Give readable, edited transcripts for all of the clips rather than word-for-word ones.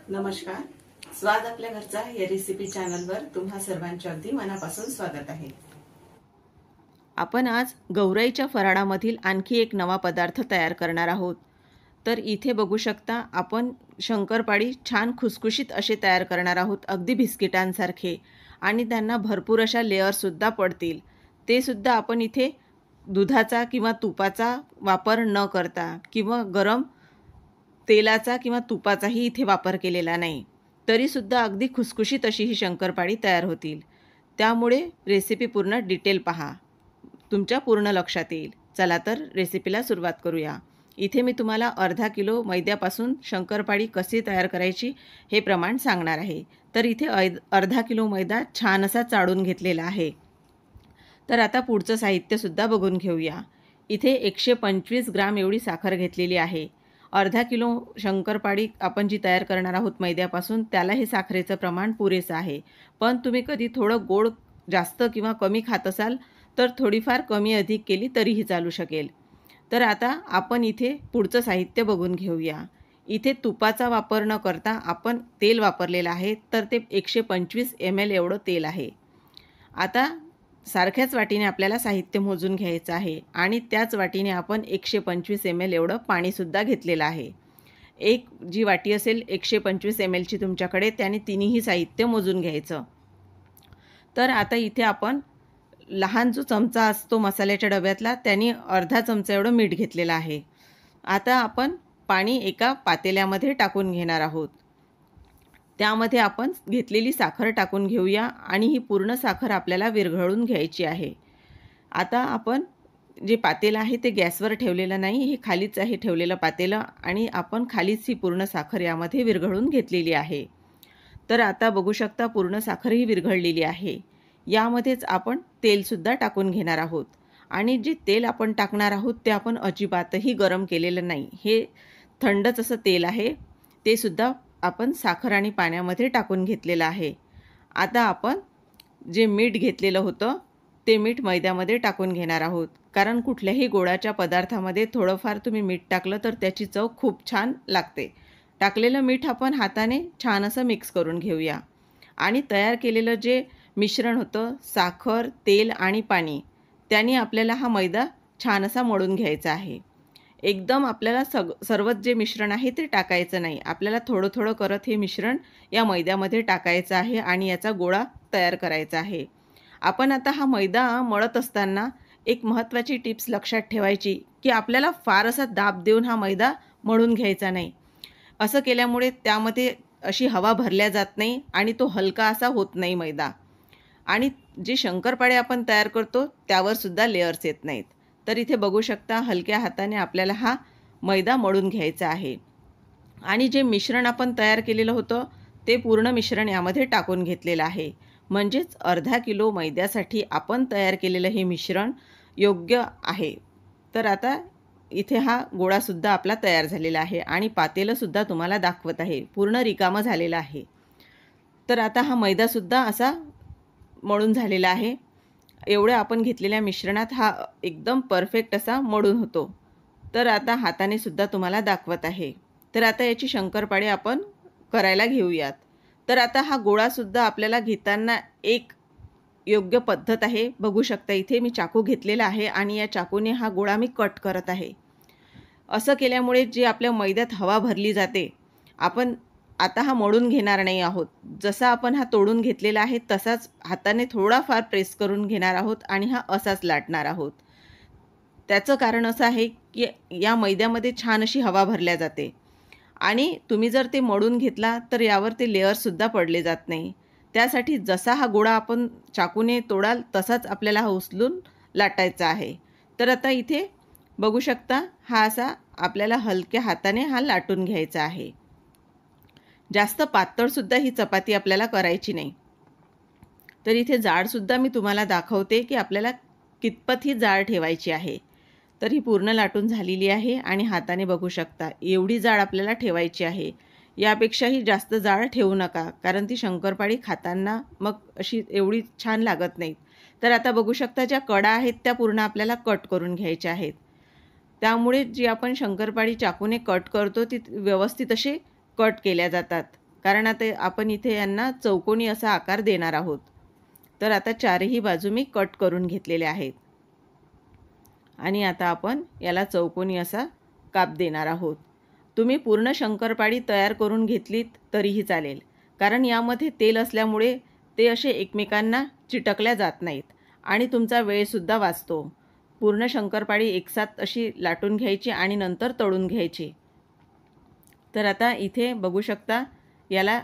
नमस्कार. स्वाद आपल्या घरचा या रेसिपी चॅनलवर तुम्हा सर्वांचे अगदी मनापासून स्वागत आहे. आपण आज गौराईच्या फराळामधील आणखी एक नवा पदार्थ तयार करणार आहोत. तर इथे बघू शकता आपण शंकरपाळी छान खुसखुशीत असे तयार करणार आहोत, अगदी बिस्किटांसारखे, आणि त्यांना भरपूर अशा लेअरसुद्धा पडतील. ते सुद्धा आपण इथे दुधाचा किंवा तुपाचा वापर न करता किंवा गरम तेलाचा किंवा तुपाचाही इथे वापर केलेला नाही, तरीसुद्धा अगदी खुसखुशीत अशी ही शंकरपाळी तयार होतील. त्यामुळे रेसिपी पूर्ण डिटेल पहा, तुमच्या पूर्ण लक्षात येईल. चला तर रेसिपीला सुरुवात करूया. इथे मी तुम्हाला अर्धा किलो मैद्यापासून शंकरपाळी कशी तयार करायची हे प्रमाण सांगणार आहे. तर इथे अर्धा किलो मैदा छान असा चाळून घेतलेला आहे. तर आता पुढचं साहित्यसुद्धा बघून घेऊया. इथे 125 ग्राम एवढी साखर घेतलेली आहे. अर्धा किलो शंकरपाळी आपण जी तयार करणार आहोत मैद्यापासून, त्याला हे साखरेचं प्रमाण पुरेसं आहे. पण तुम्ही कधी थोडं गोड जास्त किंवा कमी खात असाल तर थोडीफार कमी अधिक केली तरीही चालू शकेल. तर आता आपण इथे पुढचं साहित्य बघून घेऊया. इथे तुपाचा वापर न करता आपण तेल वापरलेलं आहे. तर ते 125 ml एवढं तेल आहे. आता सारख्याच वाटीने आपल्याला साहित्य मोजून घ्यायचं आहे आणि त्याच वाटीने आपण 125 ml एवढं पाणीसुद्धा घेतलेलं आहे. एक जी वाटी असेल 125 mlची तुमच्याकडे, त्याने तिन्ही साहित्य मोजून घ्यायचं. तर आता इथे आपण लहान जो चमचा असतो मसाल्याच्या डब्यातला, त्याने अर्धा चमचा एवढं मीठ घेतलेलं आहे. आता आपण पाणी एका पातेल्यामध्ये टाकून घेणार आहोत. त्यामध्ये आपण घेतलेली साखर टाकून घेऊया आणि ही पूर्ण साखर आपल्याला विरघळून घ्यायची आहे. आता आपण जे पातेलं आहे ते गॅसवर ठेवलेलं नाही, हे खालीच आहे ठेवलेलं पातेलं, आणि आपण खालीच ही पूर्ण साखर यामध्ये विरघळून घेतलेली आहे. तर आता बघू शकता पूर्ण साखरही विरघळलेली आहे. यामध्येच आपण तेलसुद्धा टाकून घेणार आहोत. आणि जे तेल आपण टाकणार आहोत ते आपण अजिबातही गरम केलेलं नाही, हे थंडच असं तेल आहे. ते सुद्धा आपण साखर आणि पाण्यामध्ये टाकून घेतलेलं आहे. आता आपण जे मीठ घेतलेलं होतं ते मीठ मैद्यामध्ये टाकून घेणार आहोत. कारण कुठल्याही गोडाच्या पदार्थामध्ये थोडंफार तुम्ही मीठ टाकलं तर त्याची चव खूप छान लागते. टाकलेलं मीठ आपण हाताने छान असं मिक्स करून घेऊया. आणि तयार केलेलं जे मिश्रण होतं साखर, तेल आणि पाणी, त्याने आपल्याला हा मैदा छान असा मळून घ्यायचा आहे. एकदम आपल्याला सर्वच जे मिश्रण आहे ते टाकायचं नाही. आपल्याला थोडं थोडं करत हे मिश्रण या मैद्यामध्ये टाकायचं आहे आणि याचा गोळा तयार करायचा आहे. आपण आता हा मैदा मळत असताना एक महत्त्वाची टिप्स लक्षात ठेवायची, की आपल्याला फार असा दाब देऊन हा मैदा मळून घ्यायचा नाही. असं केल्यामुळे त्यामध्ये अशी हवा भरल्या जात नाही आणि तो हलका असा होत नाही मैदा. आणि जे शंकरपाळे आपण तयार करतो त्यावर सुद्धा लेअर्स येत नाहीत. तर इथे बघू शकता हलक्या हाताने आपल्याला हा मैदा मळून घ्यायचा आहे. आणि जे मिश्रण आपण तयार केलेलं होतं ते पूर्ण मिश्रण यामध्ये टाकून घेतलेलं आहे. म्हणजेच अर्धा किलो मैद्यासाठी आपण तयार केलेलं हे मिश्रण योग्य आहे. तर आता इथे हा गोळासुद्धा आपला तयार झालेला आहे आणि पातेलंसुद्धा तुम्हाला दाखवत आहे, पूर्ण रिकामं झालेलं आहे. तर आता हा मैदासुद्धा असा मळून झालेला आहे. एवढ्या आपण घेतलेल्या मिश्रणात हा एकदम परफेक्ट असा मळून होतो. तर आता हाताने सुद्धा तुम्हाला दाखवत आहे. तर आता याची शंकरपाळी आपण करायला घेऊयात. तर आता हा गोळासुद्धा आपल्याला घेताना एक योग्य पद्धत आहे. बघू शकता इथे मी चाकू घेतलेला आहे आणि या चाकूने हा गोळा मी कट करत आहे. असं केल्यामुळे जे आपल्या मैद्यात हवा भरली जाते, आपण आता हा मोडून घेणार नाही आहोत. जसा आपण हा तोडून घेतलेला आहे तसाच हाताने थोडाफार प्रेस करून घेणार आहोत आणि हा असाच लाटणार आहोत. त्याचं कारण असं आहे की या मैद्यामध्ये छान अशी हवा भरल्या जाते आणि तुम्ही जर ते मोडून घेतला तर यावर ते लेअरसुद्धा पडले जात नाही. त्यासाठी जसा हा गोळा आपण चाकूने तोडाल तसाच आपल्याला हा उचलून लाटायचा आहे. तर आता इथे बघू शकता हा असा आपल्याला हलक्या हाताने हा लाटून घ्यायचा आहे. जास्त पातळसुद्धा ही चपाती आपल्याला करायची नाही. तर इथे जाडसुद्धा मी तुम्हाला दाखवते की आपल्याला कितपत ही जाड ठेवायची आहे. तर ही पूर्ण लाटून झालेली आहे आणि हाताने बघू शकता एवढी जाड आपल्याला ठेवायची आहे. यापेक्षाही जास्त जाड ठेवू नका, कारण ती शंकरपाळी खाताना मग अशी एवढी छान लागत नाहीत. तर आता बघू शकता ज्या कडा आहेत त्या पूर्ण आपल्याला कट करून घ्यायच्या आहेत. त्यामुळे जी आपण शंकरपाळी चाकूने कट करतो ती व्यवस्थित असे कट केल्या जातात. कारण आता आपण इथे यांना चौकोनी असा आकार देणार आहोत. तर आता चारही बाजू मी कट करून घेतलेले आहेत आणि आता आपण याला चौकोनी असा काप देणार आहोत. तुम्ही पूर्ण शंकरपाळी तयार करून घेतलीत तरीही चालेल, कारण यामध्ये तेल असल्यामुळे ते असे एकमेकांना चिटकल्या जात नाहीत आणि तुमचा वेळसुद्धा वाचतो. पूर्ण शंकरपाळी एकसाथ अशी लाटून घ्यायची आणि नंतर तळून घ्यायची. तर आता इथे बघू शकता याला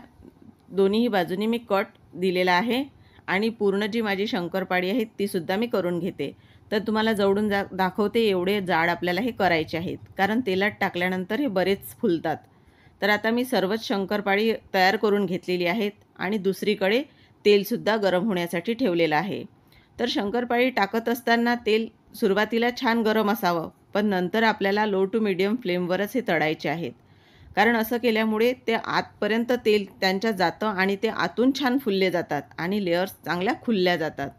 दोन्हीही बाजूनी मी कट दिलेला आहे आणि पूर्ण जी माझी शंकरपाळी आहे तीसुद्धा मी करून घेते. तर तुम्हाला जवळून दाखवते, एवढे जाड आपल्याला हे करायचे आहेत, कारण तेलात टाकल्यानंतर हे बरेच फुलतात. तर आता मी सर्वच शंकरपाळी तयार करून घेतलेली आहेत आणि दुसरीकडे तेलसुद्धा गरम होण्यासाठी ठेवलेलं आहे. तर शंकरपाळी टाकत असताना तेल सुरुवातीला छान गरम असावं, पण नंतर आपल्याला लो टू मीडियम फ्लेमवरच हे तळायचे आहेत, कारण असं केल्यामुळे ते आतपर्यंत तेल त्यांच्या जातं आणि ते आतून छान फुलले जातात आणि लेयर्स चांगल्या खुलल्या जातात.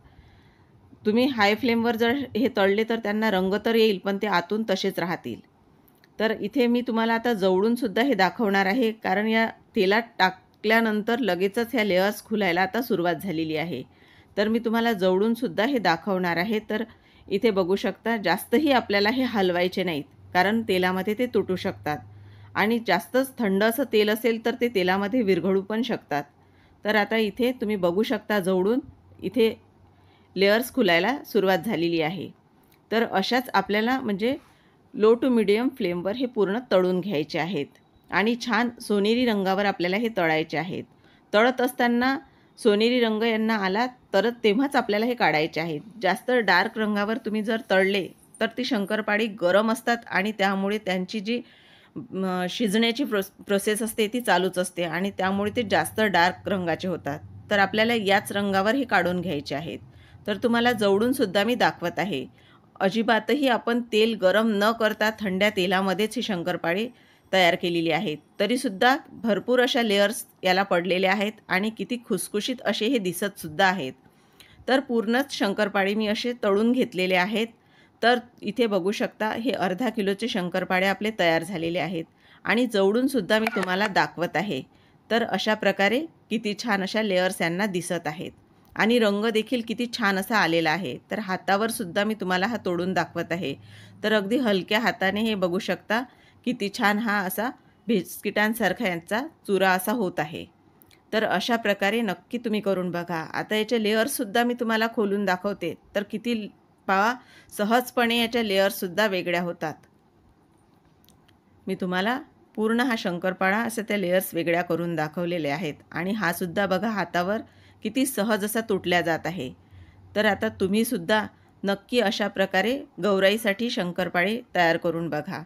तुम्ही हाय फ्लेमवर जर हे तळले तर त्यांना रंग तर येईल, पण ते आतून तसेच राहतील. तर इथे मी तुम्हाला आता जवळूनसुद्धा हे दाखवणार आहे, कारण या तेलात टाकल्यानंतर लगेचच ह्या लेयर्स खुलायला आता सुरुवात झालेली आहे. तर मी तुम्हाला जवळूनसुद्धा हे दाखवणार आहे. तर इथे बघू शकता, जास्तही आपल्याला हे हलवायचे नाहीत, कारण तेलामध्ये ते तुटू शकतात आणि जास्तच थंड असं तेल असेल तर ते तेलामध्ये विरघळू पण शकतात. तर आता इथे तुम्ही बघू शकता जवळून इथे लेयर्स खुलायला सुरुवात झालेली आहे. तर अशाच आपल्याला म्हणजे लो टू मीडियम फ्लेमवर हे पूर्ण तळून घ्यायचे आहेत आणि छान सोनेरी रंगावर आपल्याला हे तळायचे आहेत. तळत असताना सोनेरी रंग यांना आला तर तेव्हाच आपल्याला हे काढायचे आहेत. जास्त डार्क रंगावर तुम्ही जर तळले तर ती शंकरपाळी गरम असतात आणि त्यामुळे त्यांची जी शिजण्याची प्रोसेस असते ती चालूच असते आणि त्यामुळे ते जास्त डार्क रंगाचे होतात. तर आपल्याला याच रंगावर हे काढून घ्यायचे आहेत. तर तुम्हाला जवळूनसुद्धा मी दाखवत आहे. अजिबातही आपण तेल गरम न करता थंड्या तेलामध्येच ही शंकरपाळी तयार केलेली आहे. तरीसुद्धा भरपूर अशा लेयर्स याला पडलेल्या आहेत आणि किती खुसखुशीत असे हे दिसतसुद्धा आहेत. तर पूर्णच शंकरपाळी मी असे तळून घेतलेले आहेत. तर इथे बघू शकता हे अर्धा किलोचे शंकरपाळे आपले तयार झालेले आहेत आणि जवळूनसुद्धा मी तुम्हाला दाखवत आहे. तर अशा प्रकारे किती छान अशा लेयर्स यांना दिसत आहेत आणि रंग देखील किती छान असा आलेला आहे. तर हातावर सुद्धा मी तुम्हाला हा तोडून दाखवत आहे. तर अगदी हलक्या हाताने हे बघू शकता किती छान हा असा बिस्किटांसारखा यांचा चुरा असा होत आहे. तर अशा प्रकारे नक्की तुम्ही करून बघा. आता याचे लेयर्ससुद्धा मी तुम्हाला खोलून दाखवते. तर किती पहा सहजपणे याच्या लेयर्ससुद्धा वेगळ्या होतात. मी तुम्हाला पूर्ण हा शंकरपाळा असे त्या लेयर्स वेगळ्या करून दाखवलेले आहेत आणि हा सुद्धा बघा हातावर किती सहज असा तुटल्या जात आहे. तर आता तुम्हीसुद्धा नक्की अशा प्रकारे गौराईसाठी शंकरपाळी तयार करून बघा.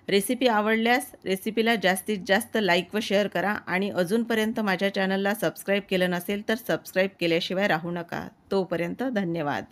रेसिपी आवडल्यास रेसिपीला जास्तीत जास्त लाईक व शेअर करा आणि अजूनपर्यंत माझ्या चॅनलला सबस्क्राईब केलं नसेल तर सबस्क्राईब केल्याशिवाय राहू नका. तोपर्यंत धन्यवाद.